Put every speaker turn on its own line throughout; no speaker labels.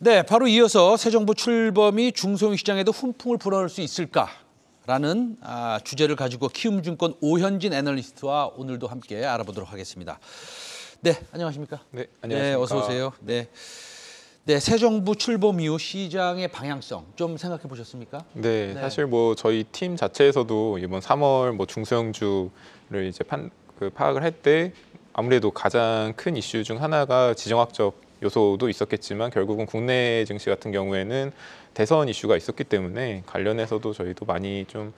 네, 바로 이어서 새 정부 출범이 중소형 시장에도 훈풍을 불어넣을 수 있을까라는 주제를 가지고 키움증권 오현진 애널리스트와 오늘도 함께 알아보도록 하겠습니다. 네, 안녕하십니까?
네, 안녕하십니까?
네, 어서 오세요. 네, 새 정부 출범 이후 시장의 방향성 좀 생각해 보셨습니까?
네, 사실 뭐 저희 팀 자체에서도 이번 3월 뭐 중소형주를 이제 파악을 할 때 아무래도 가장 큰 이슈 중 하나가 지정학적 요소도 있었겠지만 결국은 국내 증시 같은 경우에는 대선 이슈가 있었기 때문에 관련해서도 저희도 많이 좀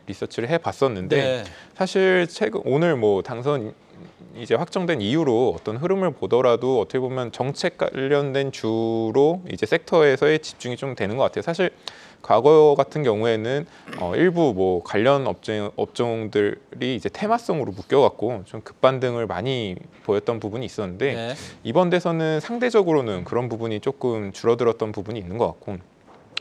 리서치를 해봤었는데 사실 오늘 뭐 당선 이제 확정된 이후로 어떤 흐름을 보더라도 어떻게 보면 정책 관련된 주로 이제 섹터에서의 집중이 좀 되는 것 같아요. 사실 과거 같은 경우에는 일부 뭐 관련 업종들이 이제 테마성으로 묶여갖고 좀 급반등을 많이 보였던 부분이 있었는데 이번 대선은 상대적으로는 그런 부분이 조금 줄어들었던 부분이 있는 것 같고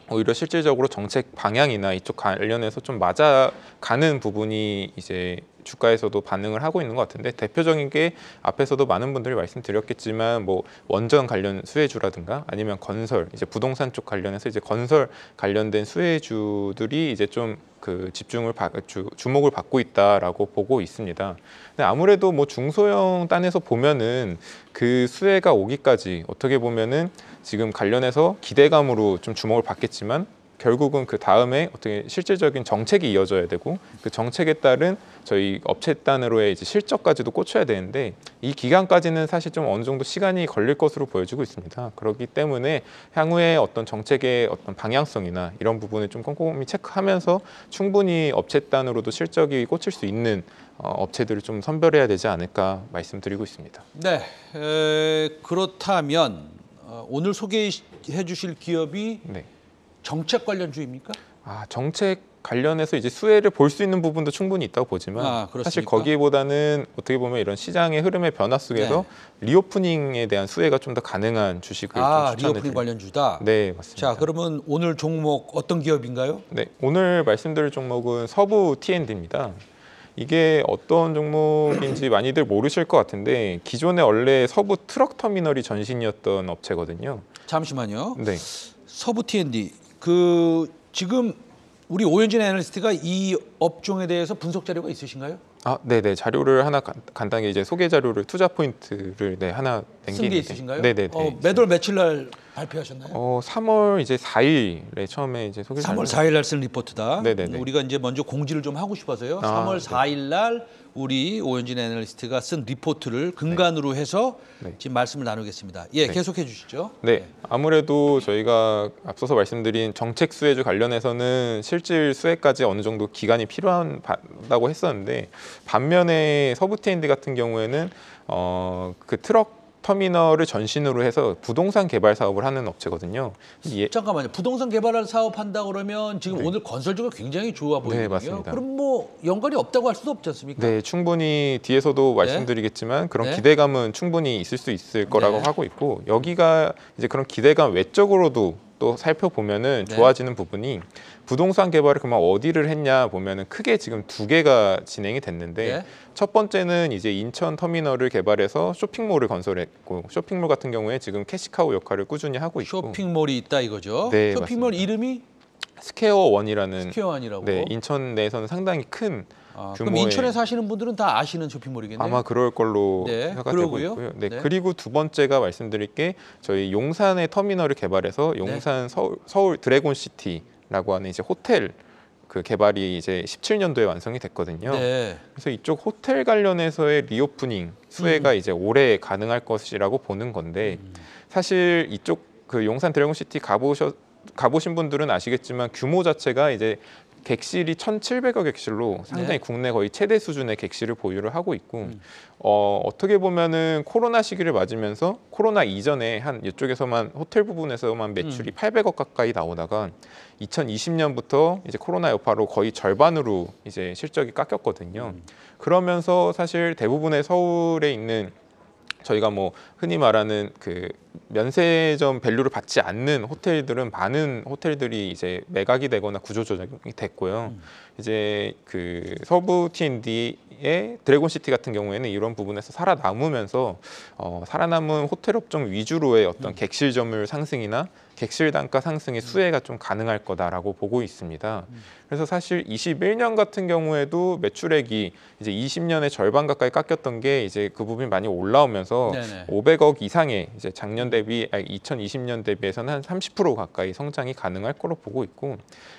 오히려 실질적으로 정책 방향이나 이쪽 관련해서 좀 맞아가는 부분이 이제 주가에서도 반응을 하고 있는 것 같은데 대표적인 게 앞에서도 많은 분들이 말씀드렸겠지만 뭐 원전 관련 수혜주라든가 아니면 건설 이제 부동산 쪽 관련해서 이제 건설 관련된 수혜주들이 이제 좀 그 주목을 받고 있다라고 보고 있습니다. 근데 아무래도 뭐 중소형 단에서 보면은 그 수혜가 오기까지 어떻게 보면은 지금 관련해서 기대감으로 좀 주목을 받겠지만 결국은 그 다음에 어떻게 실질적인 정책이 이어져야 되고 그 정책에 따른 저희 업체 단으로의 이제 실적까지도 꽂혀야 되는데 이 기간까지는 사실 좀 어느 정도 시간이 걸릴 것으로 보여지고 있습니다. 그렇기 때문에 향후에 어떤 정책의 어떤 방향성이나 이런 부분을 좀 꼼꼼히 체크하면서 충분히 업체 단으로도 실적이 꽂힐 수 있는 업체들을 좀 선별해야 되지 않을까 말씀드리고 있습니다.
네, 그렇다면 오늘 소개해 주실 기업이 정책 관련주입니까?
정책 관련해서 이제 수혜를 볼 수 있는 부분도 충분히 있다고 보지만 사실 거기보다는 어떻게 보면 이런 시장의 흐름의 변화 속에서 리오프닝에 대한 수혜가 좀 더 가능한 주식을 좀 추천해드립니다.
리오프닝 관련주다?
네, 맞습니다.
자, 그러면 오늘 종목 어떤 기업인가요?
네, 오늘 말씀드릴 종목은 서부 T&D입니다. 이게 어떤 종목인지 많이들 모르실 것 같은데 기존에 원래 서부 트럭 터미널이 전신이었던 업체거든요.
잠시만요.
네.
서부 T&D 지금 우리 오현진 애널리스트가 이 업종에 대해서 분석 자료가 있으신가요?
네네. 자료를 하나 간단하게 이제 소개 자료를 투자 포인트를 하나
쓴 게 있으신가요?
네네.
몇 월 며칠 날 발표하셨나요?
3월 이제 4일에 처음에 이제 소개.
3월 4일 날 쓴 리포트다.
네네네.
우리가 이제 먼저 공지를 좀 하고 싶어서요. 3월 4일 날 우리 오현진 애널리스트가 쓴 리포트를 근간으로 해서 지금 말씀을 나누겠습니다. 계속해 주시죠.
네, 아무래도 저희가 앞서서 말씀드린 정책 수혜주 관련해서는 실질 수혜까지 어느 정도 기간이 필요하다고 했었는데 반면에 서부 T&D 같은 경우에는 그 트럭 터미널을 전신으로 해서 부동산 개발 사업을 하는 업체거든요.
잠깐만요. 부동산 개발을 사업한다 그러면 지금 오늘 건설주가 굉장히 좋아 보이거든요.
네, 맞습니다.
그럼 뭐 연관이 없다고 할 수도 없지 않습니까?
네, 충분히 뒤에서도 말씀드리겠지만 그런 기대감은 충분히 있을 수 있을 거라고 하고 있고 여기가 이제 그런 기대감 외적으로도 또 살펴보면은 좋아지는 부분이 부동산 개발을 그만 어디를 했냐 보면은 크게 지금 두 개가 진행이 됐는데 첫 번째는 이제 인천 터미널을 개발해서 쇼핑몰을 건설했고 쇼핑몰 같은 경우에 지금 캐시카우 역할을 꾸준히 하고 있고
쇼핑몰이 있다 이거죠?
네,
쇼핑몰
맞습니다.
이름이
스퀘어원이라는
스퀘어원이라고.
네, 인천 내에서는 상당히 큰 규모의
그럼 인천에 사시는 분들은 다 아시는 쇼핑몰이겠네요.
아마 그럴 걸로 생각되고 있고요. 그리고 두 번째가 말씀드릴 게 저희 용산의 터미널을 개발해서 용산 서울 드래곤시티라고 하는 이제 호텔 그 개발이 이제 17년도에 완성이 됐거든요. 그래서 이쪽 호텔 관련해서의 리오프닝 수혜가 이제 올해 가능할 것이라고 보는 건데 사실 이쪽 그 용산 드래곤시티 가보신 분들은 아시겠지만 규모 자체가 이제 객실이 1,700여 객실로 상당히 국내 거의 최대 수준의 객실을 보유를 하고 있고 어떻게 보면은 코로나 시기를 맞으면서 코로나 이전에 한 이쪽에서만 호텔 부분에서만 매출이 800억 가까이 나오다가 2020년부터 이제 코로나 여파로 거의 절반으로 이제 실적이 깎였거든요. 그러면서 사실 대부분의 서울에 있는 저희가 뭐 흔히 말하는 그 면세점 밸류를 받지 않는 호텔들은 많은 호텔들이 이제 매각이 되거나 구조 조정이 됐고요. 이제 그 서부 T&D의 드래곤시티 같은 경우에는 이런 부분에서 살아남으면서 살아남은 호텔 업종 위주로의 어떤 객실 점유율 상승이나 객실 단가 상승의 수혜가 좀 가능할 거다라고 보고 있습니다. 그래서 사실 21년 같은 경우에도 매출액이 이제 20년의 절반 가까이 깎였던 게 이제 그 부분이 많이 올라오면서
네네.
500억 이상의 이제 작년 대비 2020년 대비해서는 한 30% 가까이 성장이 가능할 거로 보고 있고,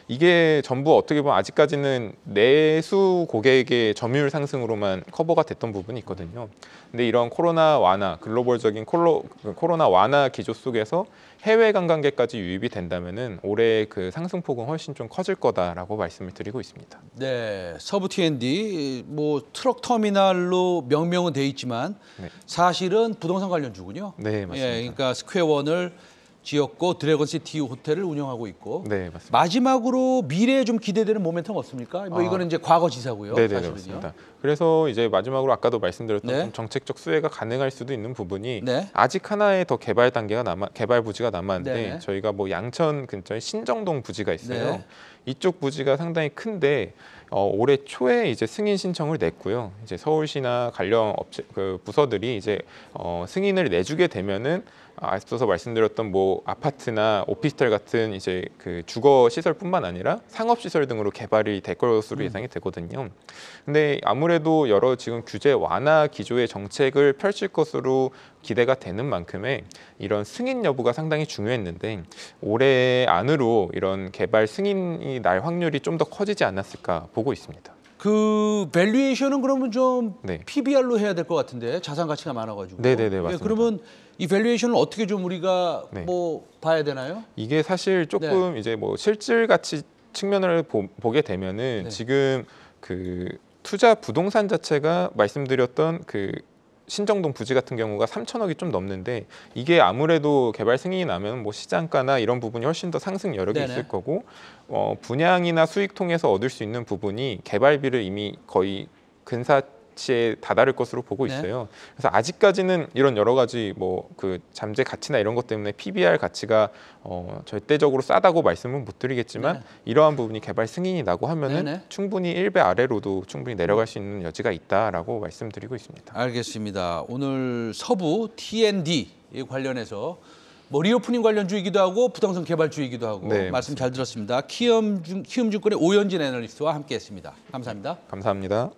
이게 전부 어떻게 보면 아직까지는 내수 고객의 점유율 상승으로만 커버가 됐던 부분이 있거든요. 근데 이런 코로나 완화, 글로벌적인 코로나 완화 기조 속에서 해외 관광객까지 유입이 된다면은 올해 그 상승폭은 훨씬 좀 커질 거다라고 말씀을 드리고 있습니다.
네, 서부 T&D 뭐 트럭 터미널로 명명은 돼 있지만
네.
사실은 부동산 관련주군요.
네, 맞습니다.
예, 그러니까 스퀘어원을 지었고 드래곤시티 호텔을 운영하고 있고.
네, 맞습니다.
마지막으로 미래에 좀 기대되는 모멘텀 없습니까? 뭐 이거는 이제 과거지사고요.
네네,
사실은요.
맞습니다. 그래서 이제 마지막으로 아까도 말씀드렸던
네.
좀 정책적 수혜가 가능할 수도 있는 부분이
네.
아직 하나의 더 개발 단계가 개발 부지가 남았는데
네네.
저희가 뭐 양천 근처에 신정동 부지가 있어요.
네.
이쪽 부지가 상당히 큰데 올해 초에 이제 승인 신청을 냈고요. 이제 서울시나 관련 업체 그 부서들이 이제 승인을 내주게 되면은 앞서서 말씀드렸던 뭐 아파트나 오피스텔 같은 이제 그 주거 시설뿐만 아니라 상업 시설 등으로 개발이 될 것으로 예상이 되거든요. 근데 아무래도 여러 지금 규제 완화 기조의 정책을 펼칠 것으로 기대가 되는 만큼의 이런 승인 여부가 상당히 중요했는데 올해 안으로 이런 개발 승인이 날 확률이 좀 더 커지지 않았을까 보고 있습니다.
그 밸류에이션은 그러면 좀
네.
PBR로 해야 될 것 같은데 자산 가치가 많아가지고.
네네네,
예,
맞습니다.
그러면 이 밸류에이션을 어떻게 좀 우리가
네.
뭐 봐야 되나요?
이게 사실 조금 이제 뭐 실질 가치 측면을 보게 되면은
네.
지금 그 투자 부동산 자체가 말씀드렸던 그 신정동 부지 같은 경우가 3천억이 좀 넘는데 이게 아무래도 개발 승인이 나면 뭐 시장가나 이런 부분이 훨씬 더 상승 여력이
네네.
있을 거고 분양이나 수익 통해서 얻을 수 있는 부분이 개발비를 이미 거의 근사치에 다다를 것으로 보고
네.
있어요. 그래서 아직까지는 이런 여러 가지 뭐 그 잠재 가치나 이런 것 때문에 PBR 가치가 절대적으로 싸다고 말씀은 못 드리겠지만
네.
이러한 부분이 개발 승인이 나고 하면은
네네.
충분히 1배 아래로도 충분히 내려갈 수 있는 여지가 있다라고 말씀드리고 있습니다.
알겠습니다. 오늘 서부 T&D 관련해서 뭐 리오프닝 관련주이기도 하고 부동산 개발주이기도 하고
네,
말씀 잘 들었습니다. 키움증권의 오현진 애널리스트와 함께했습니다. 감사합니다.
감사합니다.